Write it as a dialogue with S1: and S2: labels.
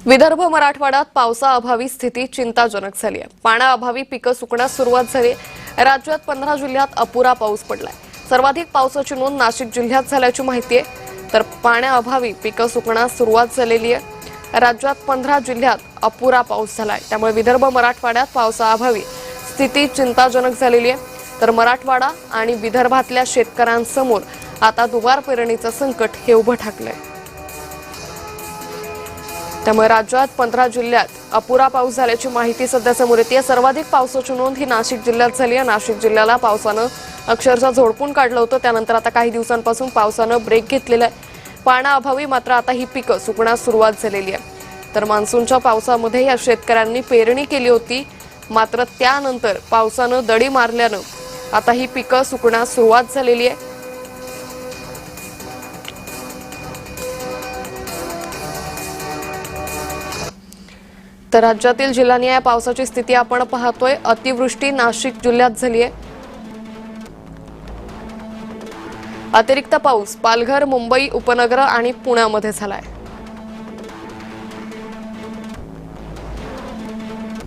S1: विदर्भ मराठवाड्यात पावसाअभावी स्थिती चिंताजनक झाली आहे। पाण्याअभावी पिकं सुकण्यास सुरुवात झाली। राज्यात 15 जिल्ह्यात अपुरा पाऊस पडलाय। सर्वाधिक पावसाची नोंद नाशिक जिल्ह्यात झाल्याची माहिती आहे। तर पाण्याअभावी पिकं सुकण्यास सुरुवात झालेली आहे। राज्यात 15 जिल्ह्यात अपुरा पाऊस झालाय। त्यामुळे विदर्भ मराठवाड्यात पावसाअभावी स्थिती चिंताजनक झालेली आहे। तर मराठवाडा आणि विदर्भातल्या शेतकऱ्यांसमोर आता दुबार पेरणीचं संकट हे उभं ठाकलंय। त्यामुळे राज्यात 15 जिल्ह्यात अपुरा पाऊस झाल्याची माहिती सध्या समोर येते। सर्वाधिक पावसाची नोंद ही नाशिक जिल्ह्यात झाली आहे। नाशिक जिल्ह्याला पावसानं अक्षरशः झोडपून काढलं होतं। त्यानंतर आता काही दिवसांपासून पावसानं ब्रेक घेतलेला आहे। पाण्याअभावी मात्र आता ही पिकं सुकण्यास सुरुवात झालेली आहे। तर मान्सूनच्या पावसामध्ये या शेतकऱ्यांनी पेरणी केली होती, मात्र त्यानंतर पावसानं दडी मारल्यानं आता ही पिकं सुकण्यास सुरुवात झालेली आहे। तर राज्यातील जिल्ह्यांनी पावसाची स्थिती आपण पाहतोय। अतिवृष्टी नाशिक जिल्ह्यात झाली आहे। अतिरिक्त पाऊस पालघर, मुंबई उपनगर आणि पुण्यामध्ये झालाय।